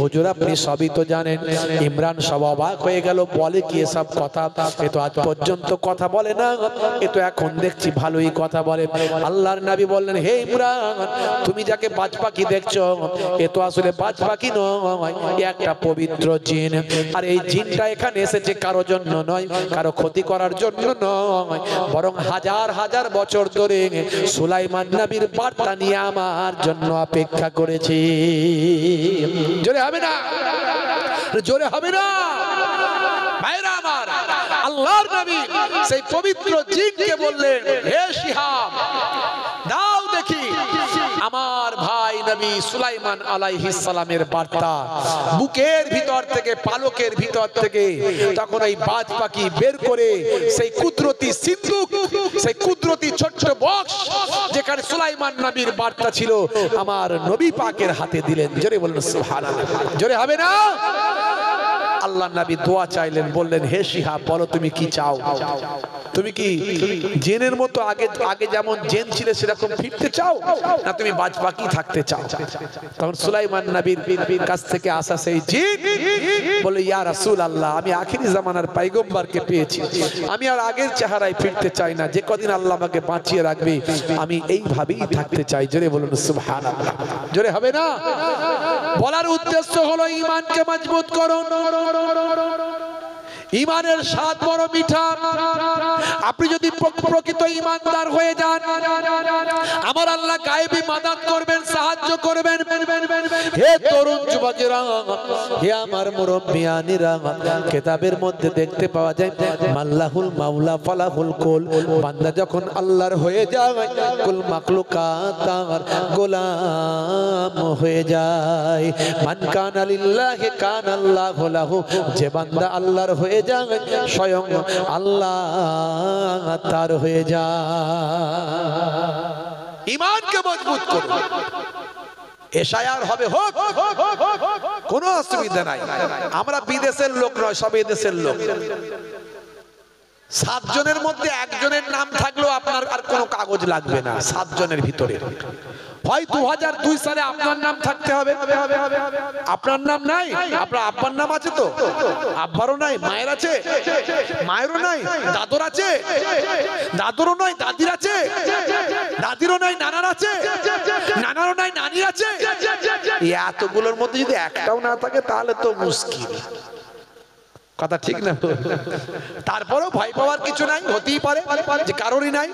হুজুর আপনি সবই তো জানেন। ইমরান সব অবাক হয়ে গেল, বলে কি এসব কথা? এ তো আজ পর্যন্ত কথা বলে না, এ তো এখন দেখছি ভালোই কথা বলে। আল্লাহর নবী বললেন, হে ইমরান, তুমি যাকে বাজ পাখি দেখছো এ তো আসলে বাজ পাখি নয়, একটা পবিত্র জিন। আর এই জিনটা এখানে এসেছে কারো জন্য নয়, কারো ক্ষতি করার জন্য নয়, বরং হাজার হাজার বছর ধরে সুলাইমান নবীর বার্তা নিয়ে আমার জন্য অপেক্ষা করেছে। জোরে হবে না, জোরে হবে না ভাইরা আমার। আল্লাহর নবী সেই পবিত্র জিনকে বললেন, হে শিহাব দাও দেখি আমার ভাই নবী সুলাইমান আলাইহিস সালামের বার্তা। বুকের ভিতর থেকে, পালকের ভিতর থেকে তখন এই বাজ পাখি বের করে সেই কুদরতি সিন্ধুক, সেই কুদরতি ছোট্ট বক্স যেখানে সুলাইমান নবীর বার্তা ছিল আমার নবী পাকের হাতে দিলেন। জোরে বলুন সুবহানাল্লাহ, জোরে হবে না? আল্লাহ নবী দোয়া চাইলেন, বললেন হে শিহাব বলো তুমি কি চাও? তুমি কি জেনের মতো আগে আগে যেমন জেন ছিলে সেরকম ফিরতে চাও, না তুমি বাজ পাখি থাকতে চাও? তখন সুলাইমান নবীর কাছ থেকে আসা সেই জিন বলে, ইয়া রাসূলুল্লাহ আমি আখিরি জামানার পয়গম্বরকে পেয়েছি, আমি আর আগের চেহারায় ফিরতে চাই না, যে কদিন আল্লাহ আমাকে বাঁচিয়ে রাখবে আমি এইভাবেই থাকতে চাই। জোরে বলুন সুবহানাল্লাহ, জোরে হবে না? বলার উদ্দেশ্য হলো ঈমানকে মজবুত করো। ঈমানের স্বাদ বড় মিঠা। আপনি যদি প্রকৃত ঈমানদার হয়ে যান, আমার আল্লাহ গায়েবী মাদাদ করবেন, সাহায্য করবেন। হে তরুণ যুবকেরা, হে আমার মুরব্বিয়ানিরা, কিতাবের মধ্যে দেখতে পাওয়া যায় মাল্লাহুল মাওলা ফালাহুল কুল। বান্দা যখন আল্লাহর হয়ে যায় কুল মাখলুকাত তার গোলাম হয়ে যায়। মান কানা লিল্লাহি কানা আল্লাহু লাহু, যে বান্দা আল্লাহর হয়ে যায় স্বয়ং আল্লাহ তার হয়ে যায়। ঈমানকে মজবুত করুন। এশায়ার হবে হোক, কোনো অসুবিধা নাই। আমরা বিদেশের লোক নয়, সব এদেশের লোক। 7 জনের মধ্যে একজনের নাম থাকলেও আপনার আর কোনো কাগজ লাগবে না। 7 জনের ভিতরে হয় 2002 সালে আপনার নাম থাকতে হবে। আপনার নাম নাই, আপনার আব্বার নাম আছে তো? আব্বারও নাই, মায়ের আছে, মায়েরও নাই, দাদুর আছে, দাদুরও নাই, দাদির আছে, দাদিরও নাই, নানার আছে, নানারও নাই, নানির আছে। এতগুলোর মধ্যে যদি একটাও না থাকে তাহলে তো মুশকিল। কথা ঠিক না? তারপরেও ভয় পাওয়ার কিছু নাই, হতেই পারে যে কারোরই নাই।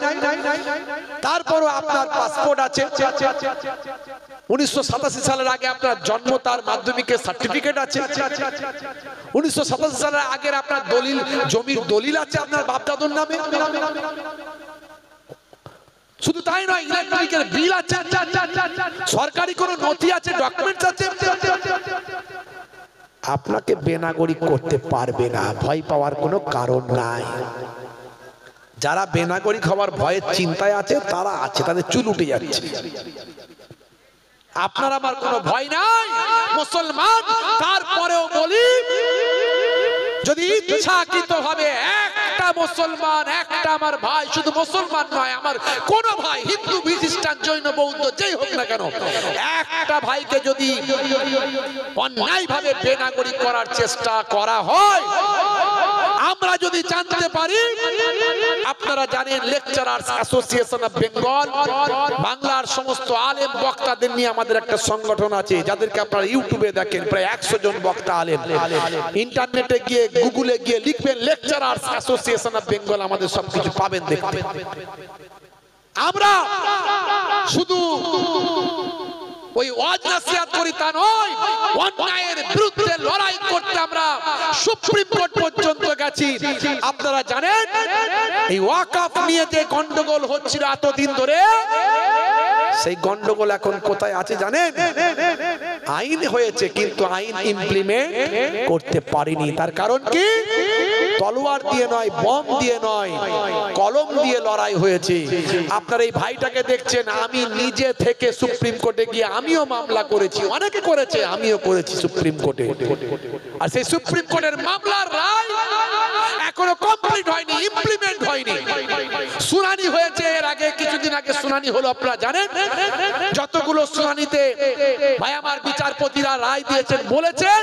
তারপরও আপনার পাসপোর্ট আছে, 1987 সালের আগে আপনার জন্ম, তার মাধ্যমিকের সার্টিফিকেট আছে, 1987 সালের আগের আপনার দলিল, জমির দলিল আছে আপনার বাপ দাদুর নামে। শুধু তাই নয়, ইলেকট্রিকের বিল আছে, সরকারি কোনো নথি আছে, ডকুমেন্টস আছে। আপনাকে বেনাগরিক করতে পারবে না, ভয় পাওয়ার কোনো কারণ নাই। যারা বেনাগরিক হওয়ার ভয়ের চিন্তায় আছে তারা আছে, তাদের চুল উঠে যাচ্ছে। আপনার আমার কোনো ভয় নাই, মুসলমান। তারপরেও বলি, যদি ইচ্ছাকৃত ভাবে একটা মুসলমান, একটা আমার ভাই, শুধু মুসলমান নয়, আমার কোন ভাই, হিন্দু, খ্রিস্টান, জৈন, বৌদ্ধ, যেই হোক না কেন, একটা ভাইকে যদি অন্যায় ভাবে বেনাগরিক করার চেষ্টা করা হয়, আমরা যদি জানতে পারি, আপনারা জানেন লেকচারার্স অ্যাসোসিয়েশন অফ বেঙ্গল, বাংলার সমস্ত আলেম বক্তাদের নিয়ে আমাদের একটা সংগঠন আছে, যাদেরকে আপনারা ইউটিউবে দেখেন, প্রায় 100 জন বক্তা আলেম। ইন্টারনেটে গিয়ে, গুগলে গিয়ে লিখবেন লেকচারার্স অ্যাসোসিয়েশন অফ বেঙ্গল, আমাদের সবকিছু পাবেন দেখতে। আমরা শুধু ওই ওয়াজ নাসিহত করি তা নয়, অন্যায়ের বিরুদ্ধে লড়াই করতে আমরা সুপ্রিম কোর্ট পর্যন্ত গেছি। আপনারা জানেন এই ওয়াকফ নিয়ে যে গন্ডগোল হচ্ছিল এতদিন ধরে, সেই গন্ডগোল এখন কোথায় আছে জানেন? আইন হয়েছে কিন্তু আইন ইমপ্লিমেন্ট করতে পারেনি। তার কারণ কি? তলোয়ার দিয়ে নয়, বম দিয়ে নয়, কলম দিয়ে লড়াই হয়েছে। আপনারা এই ভাইটাকে দেখছেন, আমি নিজে থেকে সুপ্রিম কোর্টে গিয়ে আমিও মামলা করেছি, অনেকে করেছে, আমিও করেছি সুপ্রিম কোর্টে। আর সেই সুপ্রিম কোর্টের মামলার রায় এখনো কমপ্লিট হয়নি, ইমপ্লিমেন্ট হয়নি। শুনানি হয়েছে এর আগে, কিছুদিন আগে শুনানি হলো, আপনারা জানেন। যতগুলো শুনানিতে ভাই আমার বিচারপতিরা রায় দিয়েছেন, বলেছেন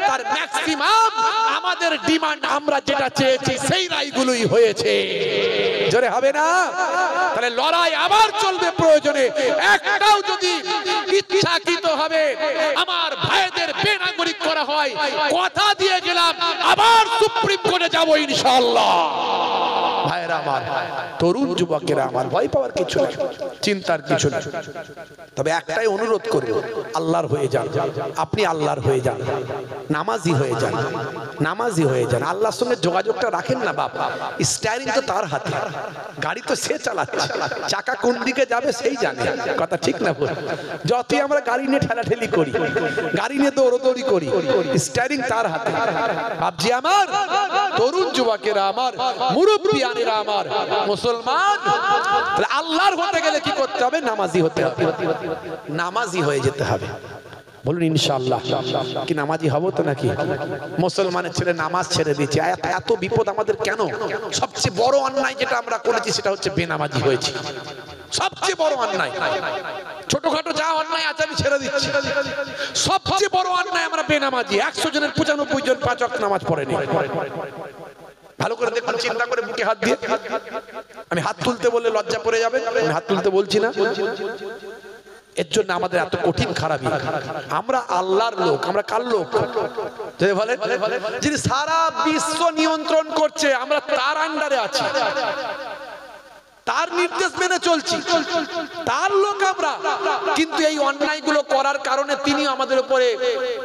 তার ম্যাক্সিমাম আমাদের ডিমান্ড, আমরা যেটা চেয়েছি সেই রায়গুলোই হয়েছে। জোরে হবে না? তাহলে লড়াই আবার চলবে প্রয়োজনে। একটাও যদি ইচ্ছাকৃত হবে আমার ভাইদের বেনাগরিক করা হয়, কথা দিয়ে গেলাম আবার সুপ্রিম কোর্টে যাব ইনশাআল্লাহ। ভাইরা আমার, তরুণ যুবকেরা আমার, ভয় পাওয়ার কিছু নেই, চিন্তার কিছু নেই। তবে একটাই অনুরোধ করব, আল্লাহর হয়ে যান। আপনি আল্লাহর হয়ে যান, নামাজি হয়ে যান, নামাজি হয়ে যান। আল্লাহর সঙ্গে যোগাযোগটা রাখেন না বাবা। স্টিয়ারিং তো তার হাতে, গাড়ি তো সে চালাচ্ছে, চাকা কোন দিকে যাবে সেই জানে। কথা ঠিক না বল? যতই আমরা গাড়ি নিয়ে ঠেলাঠেলি করি, গাড়ি নিয়ে দৌড়দৌড়ি করি, স্টিয়ারিং তার হাতে। ভাবছি আমার তরুণ যুবকেরা আমার, মুরব্বিয়ানেরা আমার, মুসলমান আল্লাহর হতে গেলে কি করতে হবে? নামাজি হতে হবে, নামাজি হয়ে যেতে হবে। বলুন ইনশাআল্লাহ। কি নামাজি হব তো নাকি? মুসলমানের ছেলে নামাজ ছেড়ে দিচ্ছে, এত বিপদ আমাদের কেন? সবচেয়ে বড় অন্যায় যেটা আমরা করেছি সেটা হচ্ছে বেনামাজি হয়েছি। সবচেয়ে বড় অন্যায়, ছোটখাটো যা অন্যায় আছে আমি ছেড়ে দিচ্ছি, সবচেয়ে বড় অন্যায় আমরা বেনামাজি। 100 জনের 95 জন 5 ওয়াক্ত নামাজ পড়েনি। ভালো করে দেখুন, চিন্তা করে বুকে হাত দিয়ে। আমি হাত তুলতে বললে লজ্জা পড়ে যাবে, আমি হাত তুলতে বলছি না। এর জন্য আমাদের এত কঠিন খারাপি। আমরা আল্লাহর লোক, আমরা কার লোক? যদি বলেন যিনি সারা বিশ্ব নিয়ন্ত্রণ করছে, আমরা তার আন্ডারে আছি, তার নির্দেশ মেনে চলছি, তার লোক আমরা। কিন্তু এই অন্যায়গুলো করার কারণে তিনি আমাদের উপরে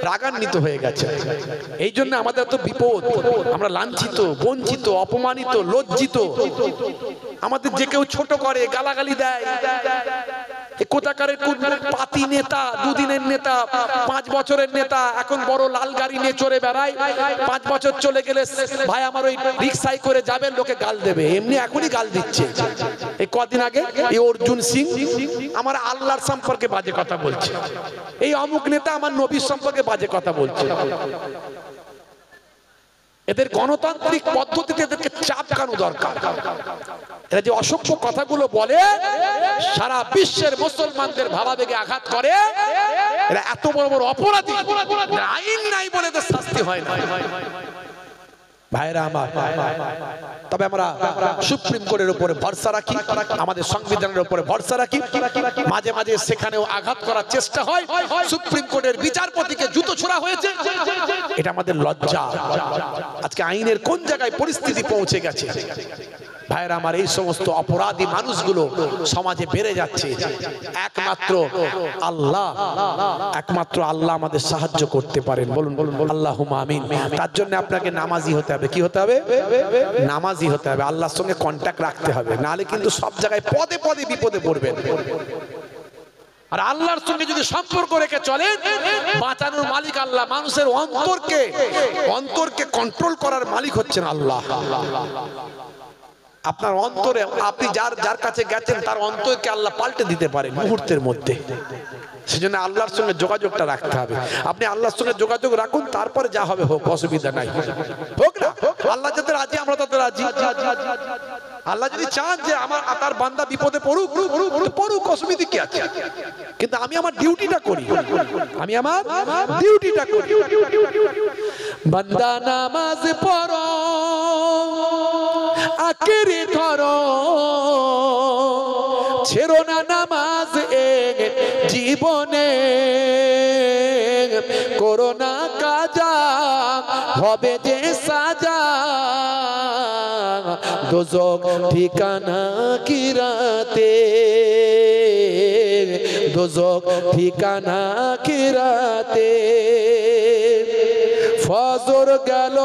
রাগান্বিত হয়ে গেছে। এই জন্য আমাদের এত বিপদ। আমরা লাঞ্ছিত, বঞ্চিত, অপমানিত, লজ্জিত। আমাদের যে কেউ ছোট করে, গালাগালি দেয়। কোথাকারের পাতি নেতা, দুদিনের নেতা, 5 বছরের নেতা, এখন বড় লাল গাড়ি নিয়ে চড়ে বেড়ায়। 5 বছর চলে গেলে ভাই আমার ওই রিক্সায় করে যাবে, লোকে গাল দেবে। এমনি এখনই গাল দিচ্ছে। এই কদিন আগে এই অর্জুন সিং আমার আল্লাহর সম্পর্কে বাজে কথা বলছে, এই অমুক নেতা আমার নবীর সম্পর্কে বাজে কথা বলছে। এদের গণতান্ত্রিক পদ্ধতিতে এদেরকে চাপকানো দরকার। এরা যে অসভ্য কথাগুলো বলে, সারা বিশ্বের মুসলমানদের ভাবাবেগে আঘাত করে। এরা এত বড় বড় অপরাধী, আইন নাই বলে এদের শাস্তি হয় না। ভাইরা আমার, তবে আমরা সুপ্রিম কোর্টের উপরে ভরসা রাখি, আমাদের সংবিধানের উপরে ভরসা রাখি। মাঝে মাঝে সেখানেও আঘাত করার চেষ্টা হয়। সুপ্রিম কোর্টের বিচারপতিকে জুতো ছোড়া হয়েছে, এটা আমাদের লজ্জা। আজকে আইনের কোন জায়গায় পরিস্থিতি পৌঁছে গেছে। ভাইরা আমার, এই সমস্ত অপরাধী মানুষগুলো সমাজে বেড়ে যাচ্ছে। একমাত্র আল্লাহ, একমাত্র আল্লাহ আমাদের সাহায্য করতে পারেন। বলুন বলুন আল্লাহুম্মা আমিন। তার জন্য আপনাকে নামাজি হতে হবে। কি হতে হবে? নামাজি হতে হবে। আল্লাহর সঙ্গে কন্ট্যাক্ট রাখতে হবে, নাহলে কিন্তু সব জায়গায় পদে পদে বিপদে পড়বেন। আর আল্লাহর সঙ্গে যদি সম্পর্ক রেখে চলেন, বাঁচানোর মালিক আল্লাহ। মানুষের অন্তরকে কন্ট্রোল করার মালিক হচ্ছেন আল্লাহ। আপনার অন্তরে, আপনি যার কাছে গেছেন তার অন্তরকে আল্লাহ পাল্টে দিতে পারেন মুহূর্তের মধ্যে। সেজন্য আল্লাহর সঙ্গে যোগাযোগটা রাখতে হবে। আপনি আল্লাহর সঙ্গে যোগাযোগ রাখুন, তারপরে যা হবে হোক, অসুবিধা নাই। হোক না, আল্লাহ যাতে রাজি, আমরা তাতে রাজি। আল্লাহ যদি চান যে আমার তার বান্দা বিপদে পড়ুক, পড়ুক, অসুবিধা কি আছে? কিন্তু আমি আমার ডিউটিটা করি, আমি আমার ডিউটিটা করি। বান্দা নামাজ পড়ো, আঁকড়ে ধরো, ছেড়ো না নামাজ জীবনে। করোনা কাজা হবে যে সাজা, দোজখ ঠিকানা কি রাতে, দোজখ ঠিকানা কি রাতে। ফজর গেল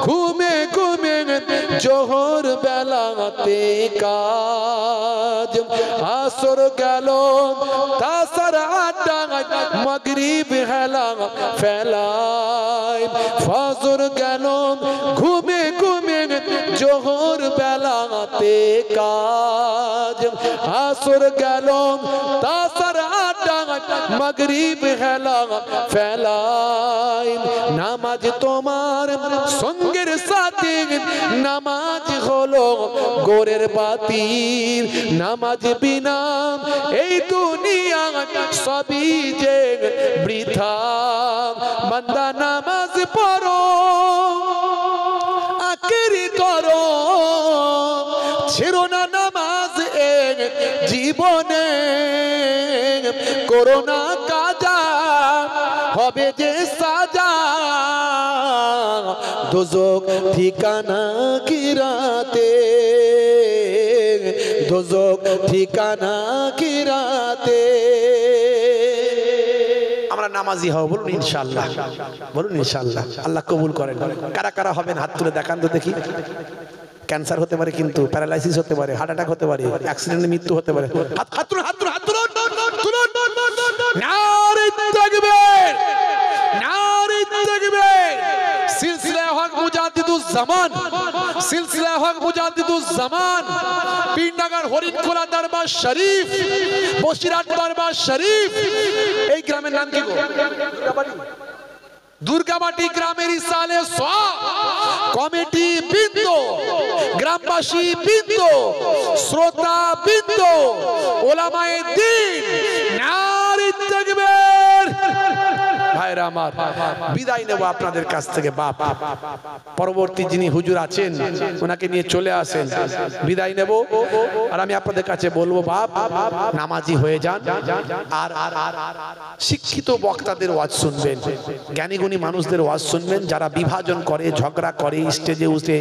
ঘুমে ঘুমে, জোহর বেলাতে কাজ। আসর গেল তাসার আড্ডা, মাগরিব হেলা ফেলায়। ফজর গেল ঘুমে ঘুমে, জোহর বেলাতে কাজ। আসর গেল তাসার আড্ডা, মাগরিব হেলা ফেলায়। নামাজ তোমার সঙ্গের সাথে, নামাজ হলো গোরের বাতি। নামাজ বিনা এই দুনিয়া সবই যে বৃথা। বান্দা নামাজ পড়ো, আঁকড়ে ধরো, ছেড়ো না নামাজ জীবনে করোনা কাজা হবে যে সাজা দোজক ঠিকানা কি রাতে দোজক ঠিকানা কি রাতে আমরা নামাজি হব বলুন ইনশাআল্লাহ বলুন ইনশাআল্লাহ আল্লাহ কবুল করেন কারা কারা হবেন হাত তুলে দেখান তো দেখি ক্যান্সার হতে পারে কিন্তু প্যারালাইসিস হতে পারে হার্ট অ্যাটাক হতে পারে অ্যাক্সিডেন্টে মৃত্যু হতে পারে হাত তুলুন হাত তুলুন হাত তুলুন তুলুন নারে তাকবীর নারে তাকবীর সিলসিলা হক মুজাদ্দিদুজ জামান সিলসিলা হক মুজাদ্দিদুজ জামান পিন্ডাগার হরিণখোলা দরবার শরীফ বসিরহাট দরবার শরীফ এই গ্রামের নাম কি গো দুর্গাবাটি গ্রামের ইসালে কমিটি বৃন্দ গ্রামবাসী বৃন্দ শ্রোতা বৃন্দ ওলামায়ে দ্বীন নারে তাকবীর ভাইরা আমার বিদায় নেব আপনাদের কাছ থেকে বাপ পরবর্তী যিনি হুজুর আছেন ওনাকে নিয়ে চলে আসেন বিদায় নেব আর আমি আপনাদের কাছে বলবো বাপ নামাজি হয়ে যান আর শিক্ষিত বক্তাদের ওয়াজ শুনবেন জ্ঞানী গুণী মানুষদের ওয়াজ শুনবেন যারা বিভাজন করে ঝগড়া করে স্টেজে উঠে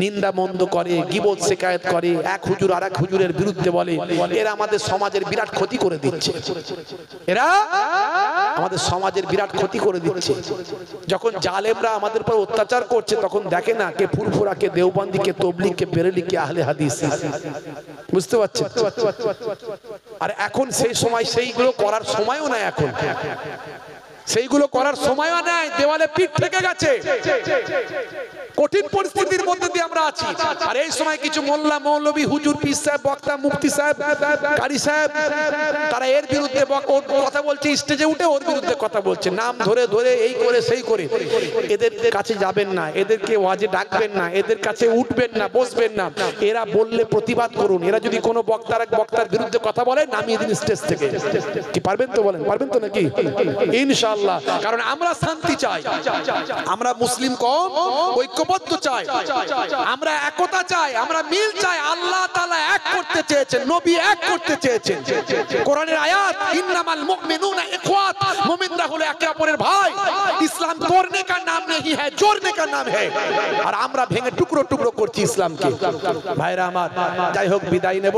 নিন্দা মন্দ করে গীবত শিকায়েত করে এক হুজুর আর এক হুজুরের বিরুদ্ধে বলে এরা আমাদের সমাজের বিরাট ক্ষতি করে দিচ্ছে এরা আমাদের সমাজের বিরাট ক্ষতি করে দিচ্ছে যখন জালেমরা আমাদের উপর অত্যাচার করছে তখন দেখে না কে ফুরফুরা কে দেওবন্দি কে তবলিগ কে বেরেলি কে আহলে হাদিস বুঝতে পারছেন আর এখন সেই সময় সেইগুলো করার সময়ও নাই এখন সেইগুলো করার সময়ও নাই দেওয়ালে পিঠ থেকে গেছে কঠিন পরিস্থিতির মধ্যে দিয়ে আমরা আছি আর এই সময় কিছু মোল্লা মৌলভী হুজুর পীর সাহেব বক্তা মুফতি সাহেব কারি সাহেব তারা এর বিরুদ্ধে কথা বলছে স্টেজে উঠে ওর বিরুদ্ধে কথা বলছে নাম ধরে ধরে এই করে সেই করে এদের কাছে যাবেন না এদেরকে ওয়াজে ডাকবেন না এদের কাছে উঠবেন না বসবেন না এরা বললে প্রতিবাদ করুন এরা যদি কোনো বক্তার এক বক্তার বিরুদ্ধে কথা বলে নামিয়ে দিন স্টেজ থেকে কি পারবেন তো বলেন পারবেন তো নাকি ইনশাআল্লাহ কারণ আমরা শান্তি চাই আমরা মুসলিম কওম ঐক্যবদ্ধ চাই আমরা একতা চাই আমরা মিল চাই আল্লাহ তাআলা এক করতে চেয়েছেন নবী এক করতে চেয়েছেন কোরআনের আয়াত ইন্নামাল মুমিনুনা ইখওয়াত মুমিনরা হলো একে অপরের ভাই ইসলাম তोड़ने का नाम नहीं है जोड़ने का नाम है আর আমরা ভেঙে টুকরো টুকরো করছি ইসলামকে ভাইরা আমার যাই হোক বিদায় নেব